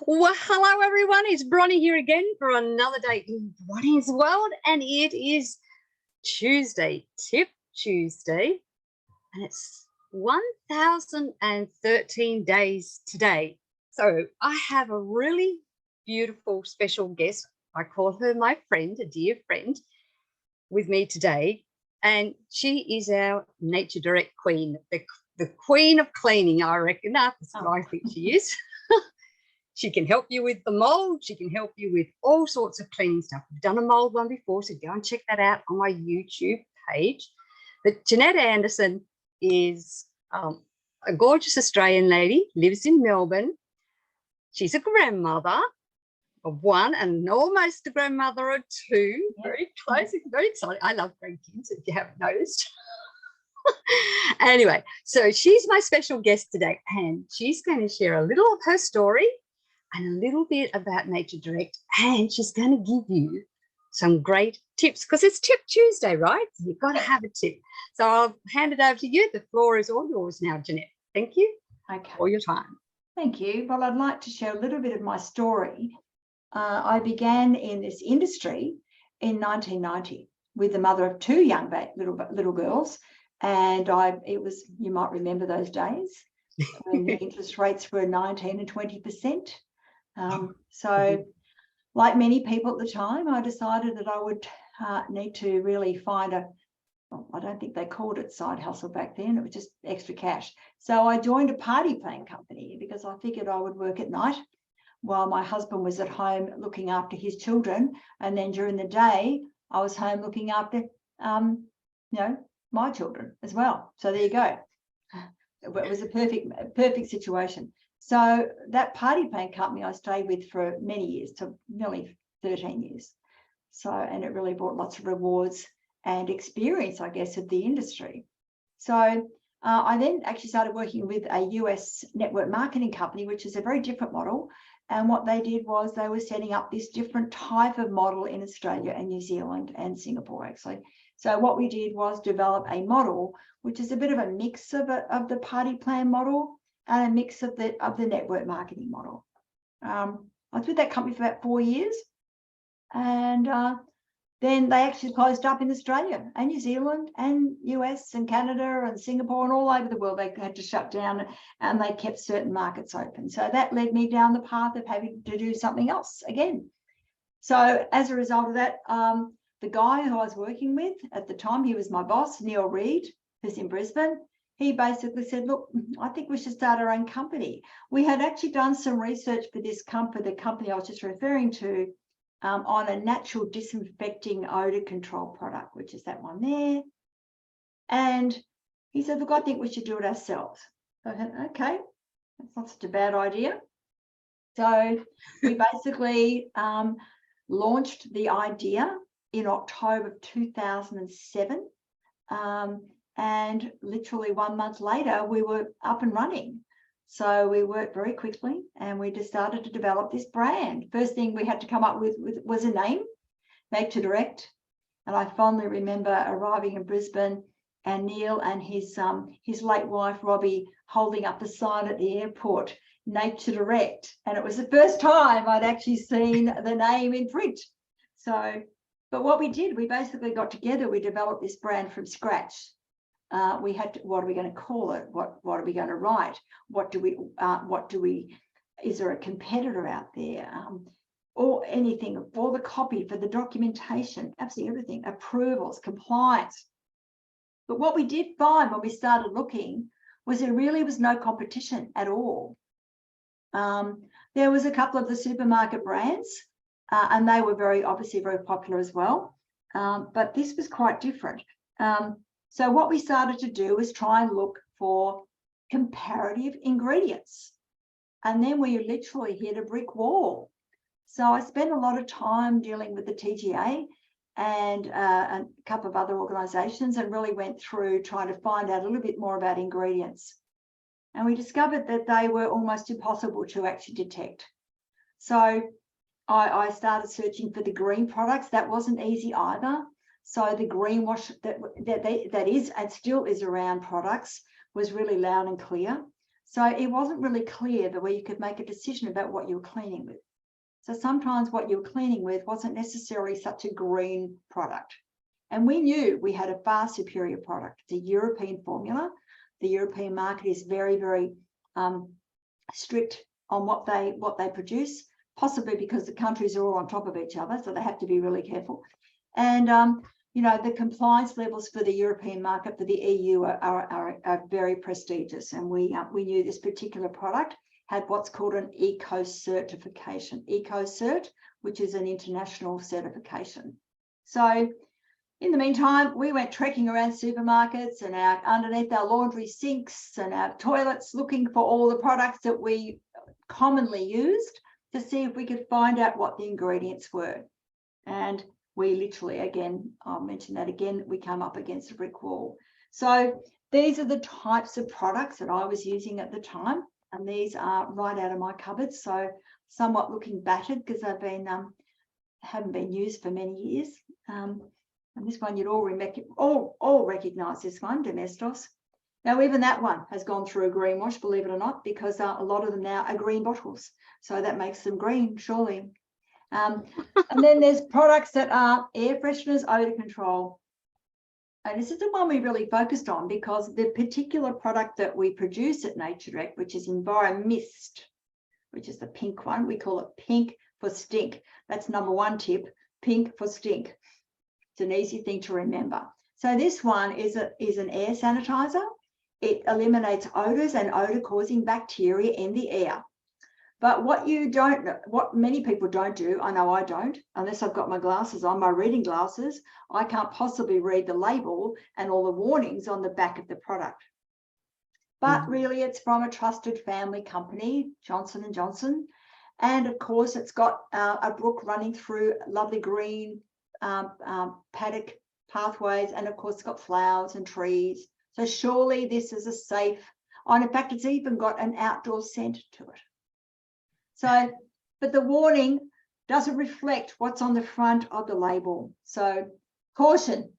Well, hello everyone. It's Bronnie here again for another day in Bronnie's world, and it is Tuesday, Tip Tuesday, and it's 1013 days today. So I have a really beautiful special guest. I call her my friend, a dear friend, with me today, and she is our Nature Direct queen, the queen of cleaning. I reckon that's what I think she is. She can help you with the mold. She can help you with all sorts of cleaning stuff. We've done a mold one before, so go and check that out on my YouTube page. But Jeanette Anderson is a gorgeous Australian lady, lives in Melbourne. She's a grandmother of one and almost a grandmother of two. Very close, very exciting. I love grandkids, if you haven't noticed. Anyway, so she's my special guest today, and she's going to share a little of her story and a little bit about Nature Direct, and she's going to give you some great tips because it's Tip Tuesday, right? You've got to have a tip. So I'll hand it over to you. The floor is all yours now, Jeanette. Thank you for your time. Thank you. Well, I'd like to share a little bit of my story. I began in this industry in 1990 with the mother of two young little girls, and it was, you might remember those days when the interest rates were 19 and 20%. So like many people at the time, I decided that I would need to really find I don't think they called it side hustle back then, it was just extra cash. So I joined a party plan company because I figured I would work at night while my husband was at home looking after his children. And then during the day, I was home looking after, my children as well. So there you go. It was a perfect situation. So that party plan company I stayed with for many years, to nearly 13 years. So, and it really brought lots of rewards and experience, I guess, of the industry. So I then actually started working with a US network marketing company, which is a very different model. And what they did was they were setting up this different type of model in Australia and New Zealand and Singapore, actually. So what we did was develop a model, which is a bit of a mix of the party plan model and a mix of the network marketing model. I was with that company for about 4 years, and then they actually closed up in Australia and New Zealand and US and Canada and Singapore and all over the world. They had to shut down, and they kept certain markets open. So that led me down the path of having to do something else again. So as a result of that, the guy who I was working with at the time, he was my boss, Neil Reid, who's in Brisbane. He basically said, look, I think we should start our own company. We had actually done some research for this company, the company I was just referring to, on a natural disinfecting odor control product, which is that one there. And he said, look, I think we should do it ourselves. So I said, okay, that's not such a bad idea. So we basically launched the idea in October of 2007. And literally 1 month later, we were up and running. So we worked very quickly, and we just started to develop this brand. First thing we had to come up with was a name, Nature Direct. And I fondly remember arriving in Brisbane and Neil and his late wife, Robbie, holding up the sign at the airport, Nature Direct. And it was the first time I'd actually seen the name in print. So, but what we did, we basically got together, we developed this brand from scratch. We had to, what are we going to call it? What are we going to write? Is there a competitor out there? Or anything, all the copy for the documentation, absolutely everything, approvals, compliance. But what we did find when we started looking was there really was no competition at all. There was a couple of the supermarket brands, and they were obviously very popular as well. But this was quite different. So what we started to do was try and look for comparative ingredients. And then we literally hit a brick wall. So I spent a lot of time dealing with the TGA and a couple of other organisations, and really went through trying to find out a little bit more about ingredients. And we discovered that they were almost impossible to actually detect. So I started searching for the green products. That wasn't easy either. So the greenwash that is and still is around products was really loud and clear. So it wasn't really clear the way you could make a decision about what you were cleaning with. So sometimes what you were cleaning with wasn't necessarily such a green product. And we knew we had a far superior product. It's a European formula. The European market is very, very strict on what they produce, possibly because the countries are all on top of each other, so they have to be really careful. And you know, the compliance levels for the European market, for the EU, are very prestigious. And we knew this particular product had what's called an eco certification, which is an international certification. So in the meantime, we went trekking around supermarkets and underneath our laundry sinks and our toilets, looking for all the products that we commonly used to see if we could find out what the ingredients were. And we literally, again, I'll mention that again, we came up against a brick wall. So these are the types of products that I was using at the time. And these are right out of my cupboard. So somewhat looking battered because they've been haven't been used for many years. And this one, you'd all recognise this one, Domestos. Now, even that one has gone through a green wash, believe it or not, because a lot of them now are green bottles. So that makes them green, surely. And then there's products that are air fresheners, odour control. And this is the one we really focused on because the particular product that we produce at Nature Direct, which is EnviroMist, which is the pink one, we call it pink for stink. That's number one tip, pink for stink. It's an easy thing to remember. So this one is an air sanitizer. It eliminates odours and odour-causing bacteria in the air. But what many people don't do, I know I don't, unless I've got my glasses on, my reading glasses, I can't possibly read the label and all the warnings on the back of the product. But really, it's from a trusted family company, Johnson & Johnson. And of course, it's got a brook running through lovely green paddock pathways. And of course, it's got flowers and trees. So surely this is a safe, and in fact, it's even got an outdoor scent to it. So, but the warning doesn't reflect what's on the front of the label. So, caution,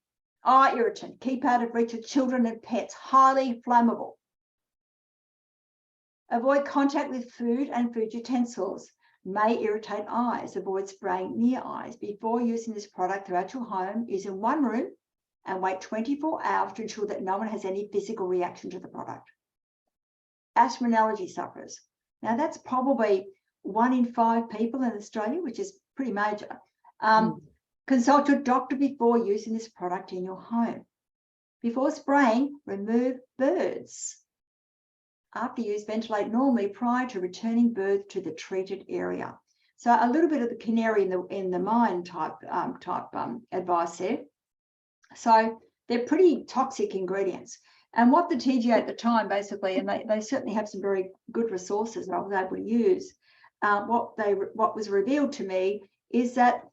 eye irritant, keep out of reach of children and pets, highly flammable. Avoid contact with food and food utensils, may irritate eyes. Avoid spraying near eyes. Before using this product throughout your home, use in one room and wait 24 hours to ensure that no one has any physical reaction to the product. Asthma and allergy sufferers. Now, that's probably 1 in 5 people in Australia, which is pretty major. Consult your doctor before using this product in your home. Before spraying, remove birds. After use, ventilate normally prior to returning birds to the treated area. So a little bit of the canary in the mine type advice there. So they're pretty toxic ingredients. And what the TGA at the time basically, and they certainly have some very good resources that I was able to use, what was revealed to me is that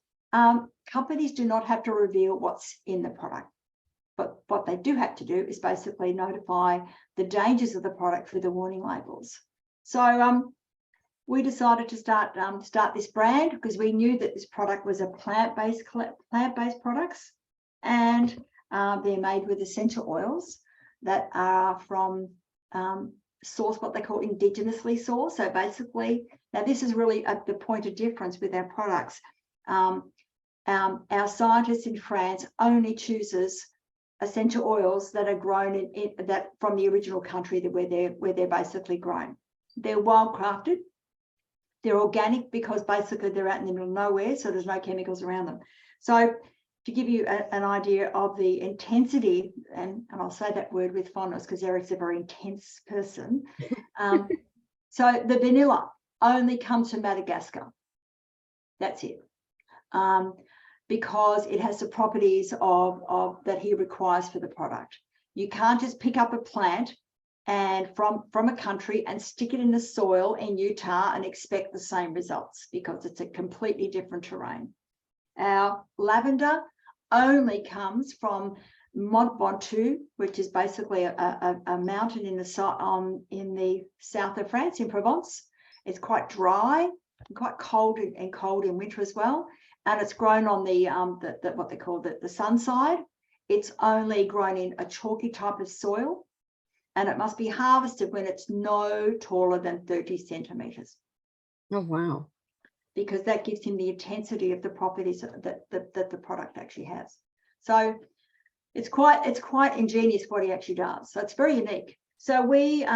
companies do not have to reveal what's in the product. But what they do have to do is basically notify the dangers of the product through the warning labels. So we decided to start this brand because we knew that this product was a plant-based products, and they're made with essential oils that are from sourced, what they call indigenously sourced. So basically, now this is really the point of difference with our products. Our scientists in France only chooses essential oils that are grown that from the original country where they're basically grown. They're wildcrafted. They're organic because basically they're out in the middle of nowhere, so there's no chemicals around them. So to give you an idea of the intensity, and I'll say that word with fondness because Eric's a very intense person. So the vanilla only comes from Madagascar. That's it. Because it has the properties of that he requires for the product. You can't just pick up a plant and from a country and stick it in the soil in Utah and expect the same results because it's a completely different terrain. Our lavender only comes from Mont Ventoux, which is basically a mountain in the south of France, in Provence. It's quite dry and quite cold in winter as well. And it's grown on the what they call the sun side. It's only grown in a chalky type of soil. and it must be harvested when it's no taller than 30 centimetres. Oh, wow. Because that gives him the intensity of the properties that the product actually has. So it's quite ingenious what he actually does. So it's very unique. So we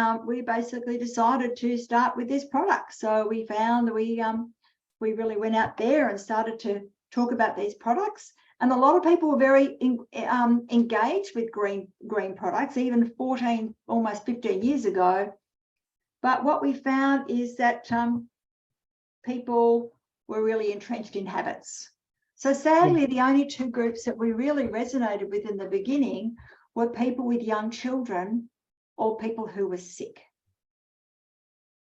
basically decided to start with this product. So we found that we really went out there and started to talk about these products. And a lot of people were very engaged with green products, even 14, almost 15 years ago. But what we found is that people were really entrenched in habits. So sadly, the only two groups that we really resonated with in the beginning were people with young children or people who were sick,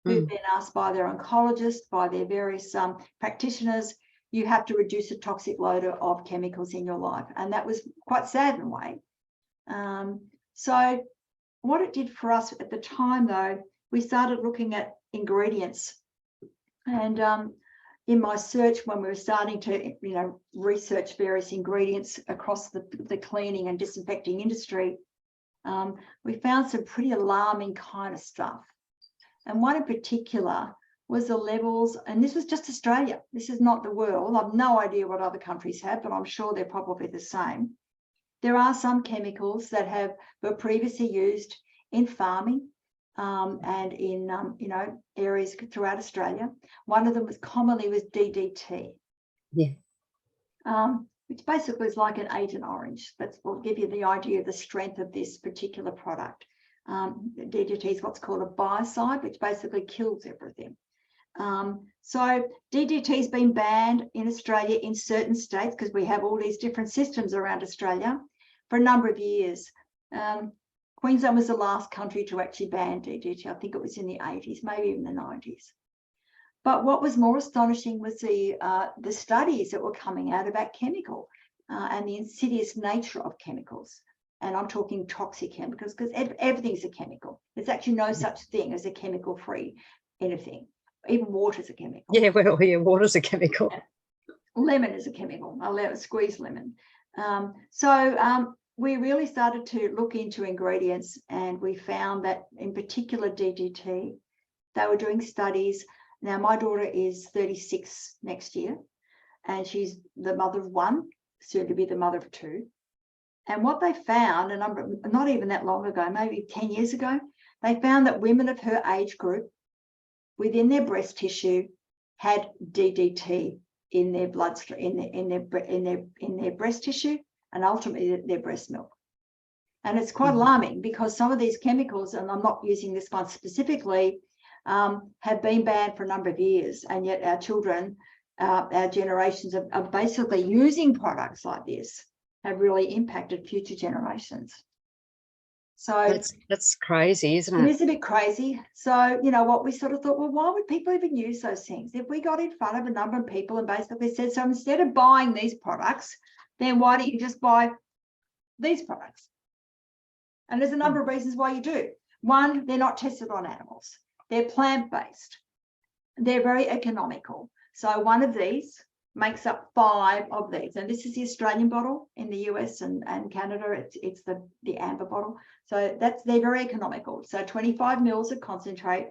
who've been asked by their oncologist, by their various practitioners, you have to reduce the toxic load of chemicals in your life. And that was quite sad in a way. So what it did for us at the time, though, we started looking at ingredients. And in my search, when we were starting to, research various ingredients across the cleaning and disinfecting industry, we found some pretty alarming kind of stuff. And one in particular was the levels, and this was just Australia. This is not the world. I've no idea what other countries have, but I'm sure they're probably the same. There are some chemicals that were previously used in farming and in areas throughout Australia. One of them was DDT. Which basically is like an Agent Orange. That will give you the idea of the strength of this particular product. DDT is what's called a biocide, which basically kills everything. So DDT has been banned in Australia in certain states, because we have all these different systems around Australia, for a number of years. Queensland was the last country to actually ban DDT. I think it was in the 80s, maybe even the 90s. But what was more astonishing was the studies that were coming out about chemical and the insidious nature of chemicals. And I'm talking toxic chemicals, because everything's a chemical. There's actually no such thing as a chemical-free anything. Even water is a chemical. Yeah, well, water's a chemical. Lemon is a chemical. I'll squeeze lemon. We really started to look into ingredients, and we found that in particular DDT, they were doing studies. Now, my daughter is 36 next year, and she's the mother of one, soon to be the mother of two. And what they found, not even that long ago, maybe 10 years ago, they found that women of her age group within their breast tissue had DDT in their bloodstream, in their breast tissue, and ultimately their breast milk. And it's quite alarming, because some of these chemicals, and I'm not using this one specifically, have been banned for a number of years, and yet our children, our generations are basically using products like this, have really impacted future generations. So that's crazy, isn't it? It is a bit crazy. So, what we sort of thought, well, why would people even use those things? If we got in front of a number of people and basically said, so instead of buying these products, then why don't you just buy these products? And there's a number of reasons why you do. One, they're not tested on animals. They're plant-based. They're very economical. So one of these makes up 5 of these. And this is the Australian bottle. In the US and Canada, it's the amber bottle. So they're very economical. So 25 mils of concentrate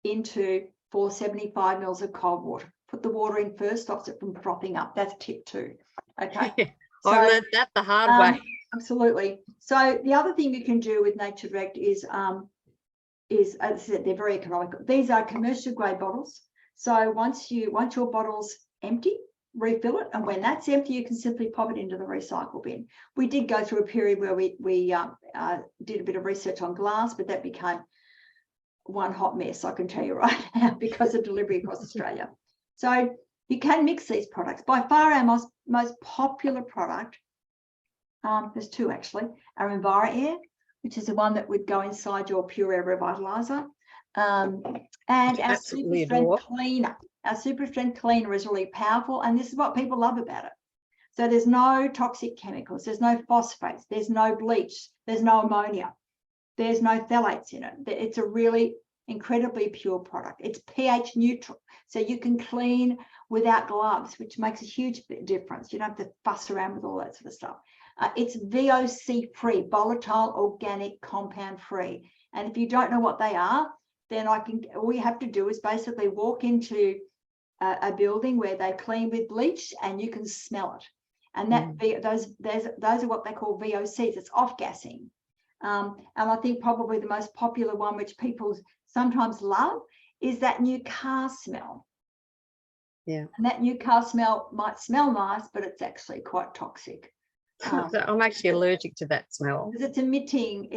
into 475 mils of cold water. Put the water in first, stops it from frothing up. That's tip 2. Okay. I learned that the hard way. Absolutely. So the other thing you can do with Nature Direct is, as I said, they're very economical. These are commercial grade bottles. So once your bottle's empty, refill it, and when that's empty, you can simply pop it into the recycle bin. We did go through a period where we did a bit of research on glass, but that became one hot mess, I can tell you right now, because of delivery across Australia. So you can mix these products. By far our most popular product, there's 2 actually, our EnviroAir, which is the one that would go inside your Pure Air Revitalizer, and our Super Strength Cleaner. Our Super Strength Cleaner is really powerful, and this is what people love about it. So there's no toxic chemicals, there's no phosphates, there's no bleach, there's no ammonia, there's no phthalates in it. It's a really incredibly pure product. It's pH neutral, so you can clean without gloves, which makes a huge difference. You don't have to fuss around with all that sort of stuff. It's VOC free, volatile organic compound free. And if you don't know what they are, then all you have to do is basically walk into a building where they clean with bleach and you can smell it. And those are what they call VOCs. It's off-gassing. And I think probably the most popular one, which people sometimes love, is that new car smell. Yeah. And that new car smell might smell nice, but it's actually quite toxic. So I'm actually allergic to that smell. Because it's emitting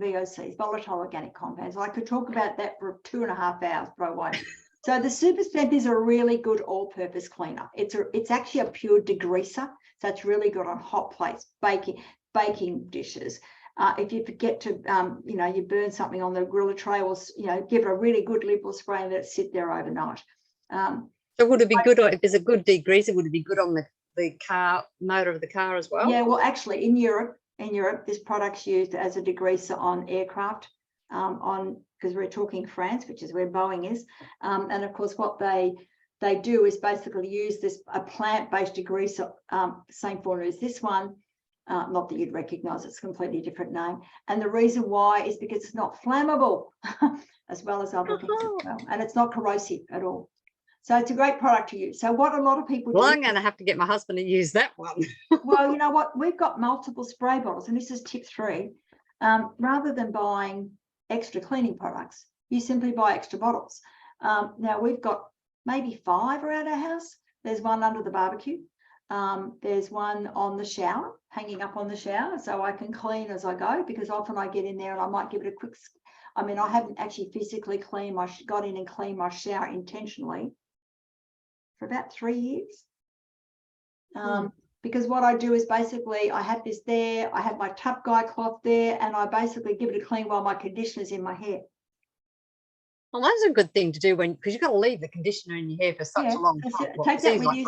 VOCs, volatile organic compounds. I could talk about that for 2.5 hours, but I won't. So the Super Strength is a really good all-purpose cleaner. It's actually a pure degreaser, so it's really good on hot plates, baking dishes. If you forget to, you burn something on the griller tray, or give it a really good liberal spray and let it sit there overnight. So would it be good, or if there's a good degreeser, would it be good on the car motor of the car as well? Yeah, well, actually, in Europe, this product's used as a degreaser on aircraft, because we're talking France, which is where Boeing is, and of course, what they do is basically use a plant-based degreaser, same formula as this one. Not that you'd recognise, it's a completely different name. And the reason why is because it's not flammable, as well as other things as well, and it's not corrosive at all. So it's a great product to use. So what a lot of people do. Well, I'm going to have to get my husband to use that one. Well, you know what? We've got multiple spray bottles, and this is tip 3. Rather than buying extra cleaning products, you simply buy extra bottles. Now we've got maybe 5 around our house. There's one under the barbecue. There's one on the shower, hanging up on the shower, so I can clean as I go, because often I get in there and I might give it a quick. I mean, I haven't actually physically got in and cleaned my shower intentionally for about 3 years. Because what I do is basically I have this there, I have my tub guy cloth there, and I basically give it a clean while my conditioner's in my hair. Well, that's a good thing to do because you've got to leave the conditioner in your hair for such a long time. Take that with you,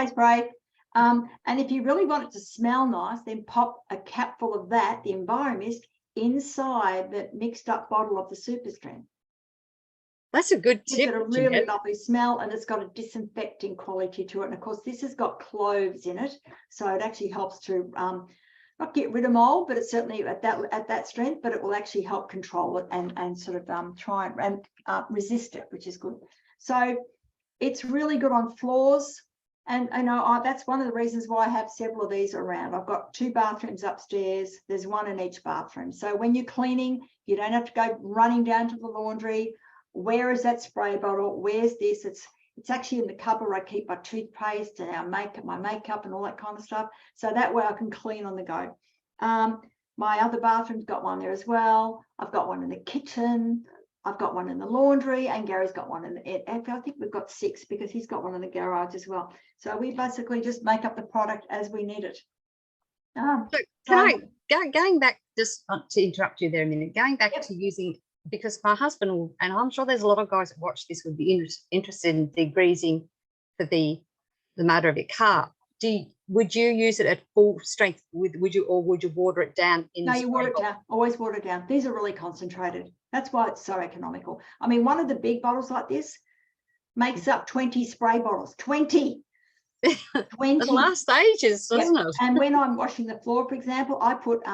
spray. And if you really want it to smell nice, then pop a cap full of that, the Enviromist, inside the mixed up bottle of the Super Strength. That's a good tip. It's got a really lovely smell, and it's got a disinfecting quality to it. And of course, this has got cloves in it, so it actually helps to not get rid of mold, but it's certainly at that strength. But it will actually help control it and sort of try and resist it, which is good. So it's really good on floors. And I know that's one of the reasons why I have several of these around. I've got 2 bathrooms upstairs. There's one in each bathroom. So when you're cleaning, you don't have to go running down to the laundry. Where is that spray bottle? Where's this? It's actually in the cupboard. I keep my toothpaste and my makeup and all that kind of stuff. So that way I can clean on the go. My other bathroom's got one there as well. I've got one in the kitchen. I've got one in the laundry, and Gary's got one in the. I think we've got 6 because he's got one in the garage as well. So we basically just make up the product as we need it. Going back, just to interrupt you there a minute, going back to using, because my husband will, and I'm sure there's a lot of guys that watch this would be interested in degreasing for the motor of your car. Would you use it at full strength? Would you water it down? No, you water it down. Always water it down. These are really concentrated. That's why it's so economical. I mean, one of the big bottles like this makes up 20 spray bottles. 20. 20. The last stages, doesn't it? And when I'm washing the floor, for example, I put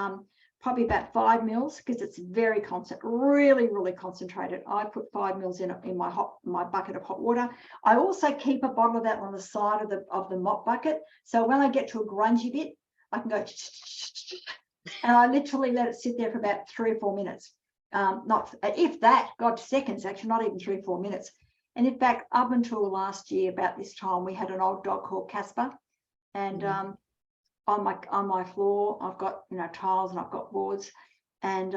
probably about 5 mils, because it's very really, really concentrated. I put 5 mils in my bucket of hot water. I also keep a bottle of that on the side of the mop bucket. So when I get to a grungy bit, I can go, and I literally let it sit there for about 3 or 4 minutes. Not if that, God, seconds, actually, not even 3 or 4 minutes. And in fact, up until last year, about this time, we had an old dog called Casper, and on my floor, I've got tiles and I've got boards, and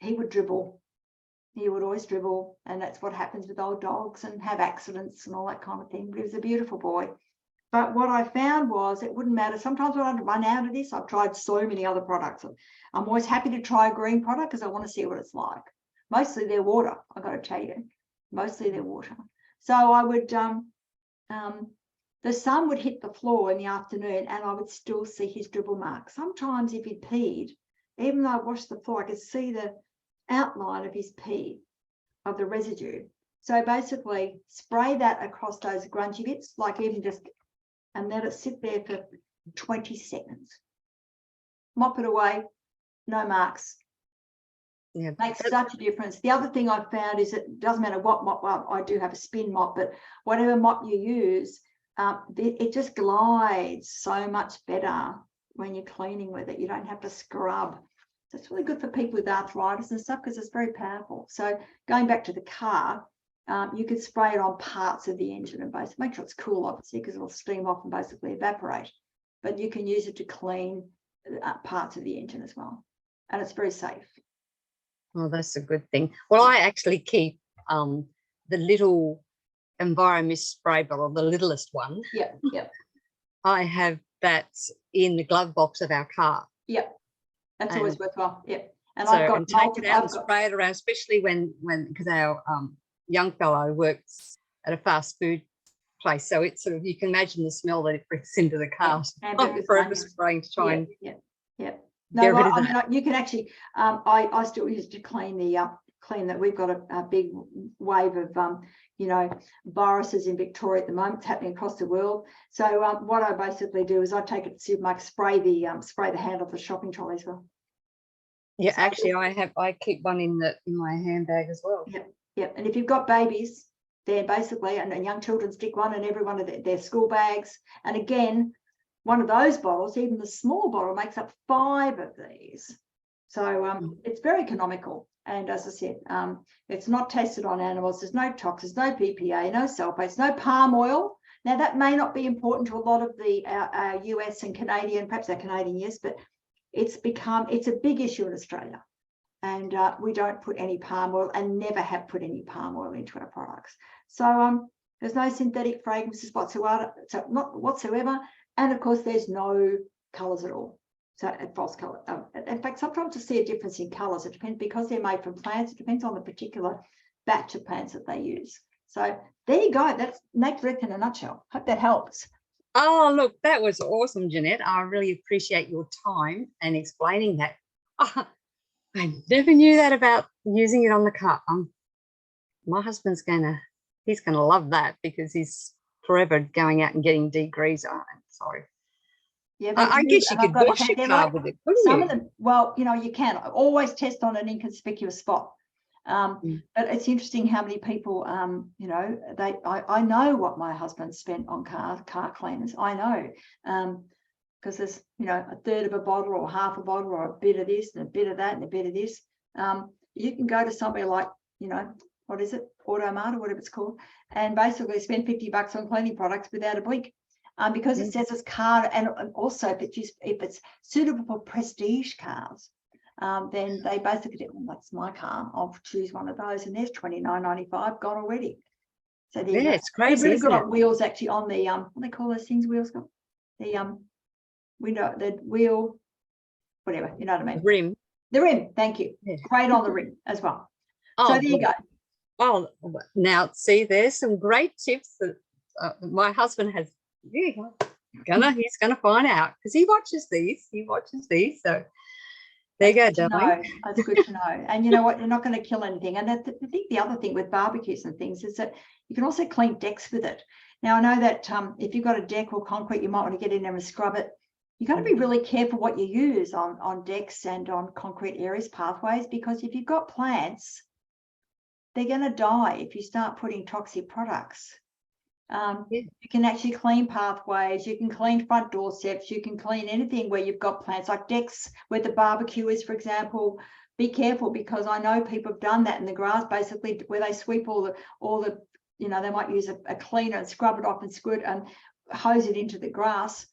he would dribble. He would always dribble, and that's what happens with old dogs and have accidents and all that kind of thing. But he was a beautiful boy. But what I found was it wouldn't matter. Sometimes when I run out of this, I've tried so many other products. I'm always happy to try a green product because I want to see what it's like. Mostly they're water, I've got to tell you. Mostly they're water. So I would, the sun would hit the floor in the afternoon and I would still see his dribble marks. Sometimes if he'd peed, even though I washed the floor, I could see the outline of his pee, of the residue. So basically spray that across those grungy bits, like even just, and let it sit there for 20 seconds. mop it away, no marks. Yeah, Makes such a difference. The other thing I've found is it doesn't matter what mop, well, I do have a spin mop, but whatever mop you use, it just glides so much better when you're cleaning with it. You don't have to scrub. So it's really good for people with arthritis and stuff because it's very powerful. So going back to the car, you could spray it on parts of the engine and basically make sure it's cool, obviously, because it'll steam off and basically evaporate. But you can use it to clean parts of the engine as well. And it's very safe. well, that's a good thing. Well, I actually keep the little Enviromist spray bottle, the littlest one. Yep, yep. I have that in the glove box of our car. Yep. That's always worthwhile. Yep. And so, I've got and take it out and spray it around, especially when because our young fellow works at a fast food place. So it's sort of, you can imagine the smell that it brings into the car. I'm forever spraying to try and get rid of I that. mean, you can actually, I still used to clean that. We've got a big wave of, viruses in Victoria at the moment. It's happening across the world. So what I basically do is I take it to the supermarket, spray the handle of the shopping trolley as well. Yeah, so actually, I keep one in my handbag as well. Yep. And if you've got babies, then basically, and young children, stick one in every one of their school bags. And again, one of those bottles, even the small bottle, makes up 5 of these. So it's very economical. And as I said, it's not tested on animals. There's no toxins, no PPA, no sulfates, no palm oil. Now, that may not be important to a lot of the US and Canadian, perhaps they're Canadian, yes, but it's a big issue in Australia. And we don't put any palm oil and never have put any palm oil into our products. So there's no synthetic fragrances whatsoever, And of course, there's no colours at all. So false colour. In fact, sometimes you see a difference in colours. It depends, because they're made from plants. It depends on the particular batch of plants that they use. So there you go. That's Nature in a nutshell. Hope that helps. Oh, look, that was awesome, Jeanette. I really appreciate your time and explaining that. Oh, I never knew that about using it on the car. My husband's he's gonna love that, because he's forever going out and getting degrees. Oh, I'm sorry. Yeah, I guess you could wash your car with it, couldn't you? Some of them, well, you can always test on an inconspicuous spot. But it's interesting how many people, I know what my husband spent on car cleaners. I know, because there's, a third of a bottle or half a bottle or a bit of this and a bit of that and a bit of this. You can go to somewhere like, what is it, Automart or whatever it's called, and basically spend $50 on cleaning products without a blink. Because it says it's car, and also if it's suitable for prestige cars, then they basically do, well, that's my car, I'll choose one of those, and there's $29.95 gone already. So it's crazy. They've really got on wheels actually on the what do they call those things? Wheels got the window, the wheel, whatever, you know what I mean. The rim. Thank you. Yeah. Great on the rim as well. Oh, so there you go. Oh, now see, there's some great tips that my husband has. He's gonna find out, because he watches these. So there you go, darling. That's good to know. And you know what? You're not going to kill anything. And I think the other thing with barbecues and things is that you can also clean decks with it. Now, I know that if you've got a deck or concrete, you might want to get in there and scrub it. You've got to be really careful what you use on decks and on concrete areas, pathways, because if you've got plants, they're going to die if you start putting toxic products. You can actually clean pathways, you can clean front door steps, you can clean anything where you've got plants, like decks where the barbecue is, for example. Be careful, because I know people have done that in the grass, basically, where they sweep all the they might use a cleaner and scrub it off and squirt and hose it into the grass,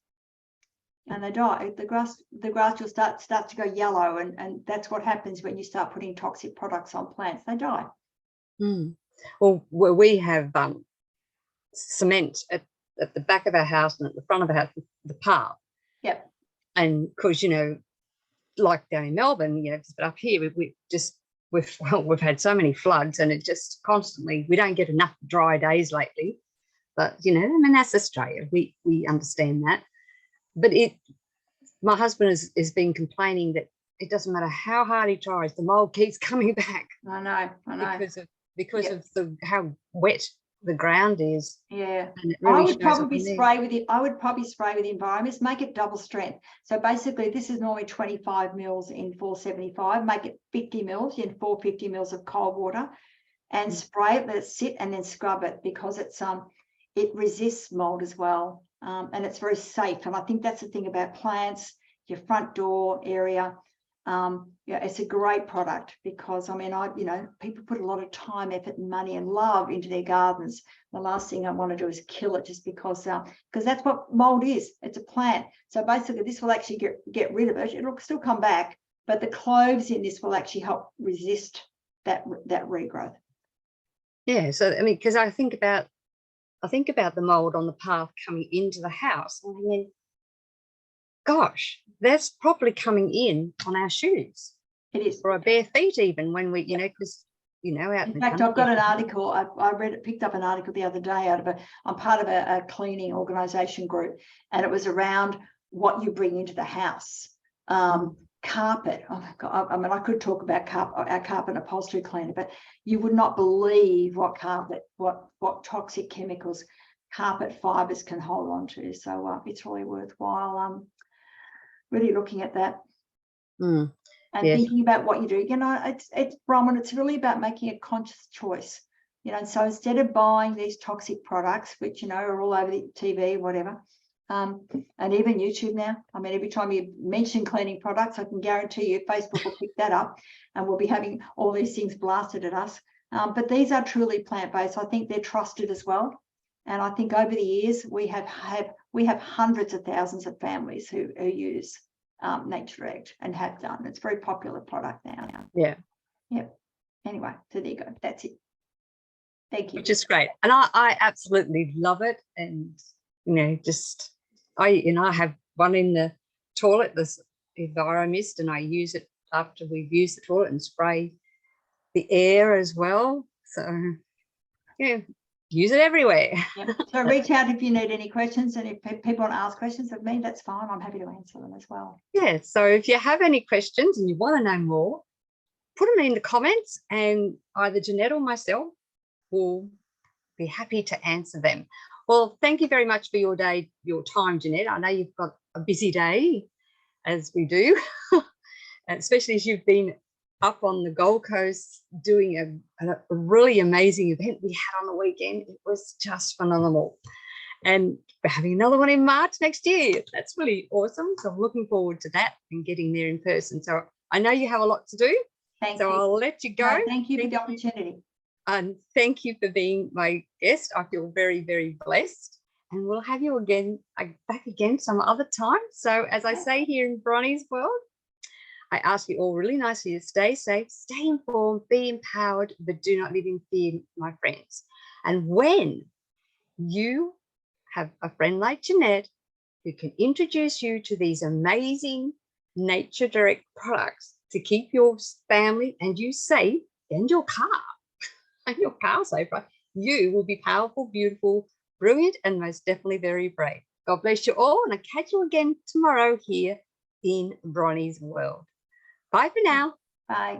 and they die. The grass will start to go yellow, and that's what happens when you start putting toxic products on plants. They die. Well, we have cement at the back of our house and at the front of our house, the path. Yep. And because like down in Melbourne, but up here we've had so many floods, and it just constantly, we don't get enough dry days lately. But I mean, that's Australia. We understand that. But my husband has been complaining that it doesn't matter how hard he tries, the mold keeps coming back. I know. Because of how wet the ground is. Yeah, And it I really would shows up probably in there. spray with it. I would probably spray with the environments, make it double strength. So basically, this is normally 25 mils in 475. Make it 50 mils in 450 mils of cold water, and spray it. Let it sit, and then scrub it, because it resists mold as well, and it's very safe. And I think that's the thing about plants, your front door area. Yeah, it's a great product, because I mean, people put a lot of time, effort, and money and love into their gardens. The last thing I want to do is kill it, just because that's what mold is. It's a plant. So basically, this will actually get rid of it. It'll still come back, but the cloves in this will actually help resist that regrowth. Yeah. So I mean, because I think about the mold on the path coming into the house, and I mean, gosh, that's probably coming in on our shoes. It is. Or our bare feet, even when we, because out in in fact, the I've got an article. I picked up an article the other day I'm part of a cleaning organisation group, and it was around what you bring into the house. Carpet. Oh my God! I mean, I could talk about our carpet upholstery cleaner, but you would not believe what toxic chemicals carpet fibres can hold on to. So it's really worthwhile. Really looking at that. And yes. thinking about what you do. It's Bronwyn, it's really about making a conscious choice. And so instead of buying these toxic products, which are all over the TV, whatever, and even YouTube now. I mean, every time you mention cleaning products, I can guarantee you Facebook will pick that up, and we'll be having all these things blasted at us. But these are truly plant-based. I think they're trusted as well. And I think over the years we have hundreds of thousands of families who use Nature Direct, and have done. It's a very popular product now. Yeah. Anyway, so there you go. That's it. Thank you. Which is great, and I absolutely love it. And I have one in the toilet, this EnviroMist, and I use it after we've used the toilet and spray the air as well. So use it everywhere. So reach out if you need any questions, and if people want to ask questions of me, that's fine. I'm happy to answer them as well. Yeah. So if you have any questions and you want to know more, put them in the comments, and either Jeanette or myself will be happy to answer them. Well, thank you very much for your time, Jeanette. I know you've got a busy day, as we do, and especially as you've been up on the Gold Coast doing a really amazing event we had on the weekend. It was just phenomenal. And we're having another one in March next year. That's really awesome. So I'm looking forward to that and getting there in person. So I know you have a lot to do. Thank you. I'll let you go. No, thank you for the opportunity. And thank you for being my guest. I feel very, very blessed. And we'll have you back again some other time. So as I say here in Bronnie's World, I ask you all really nicely to stay safe, stay informed, be empowered, but do not live in fear, my friends. And when you have a friend like Jeanette who can introduce you to these amazing Nature Direct products to keep your family and you safe, and your car safe, right? You will be powerful, beautiful, brilliant, and most definitely very brave. God bless you all, and I'll catch you again tomorrow here in Bronnie's World. Bye for now. Bye.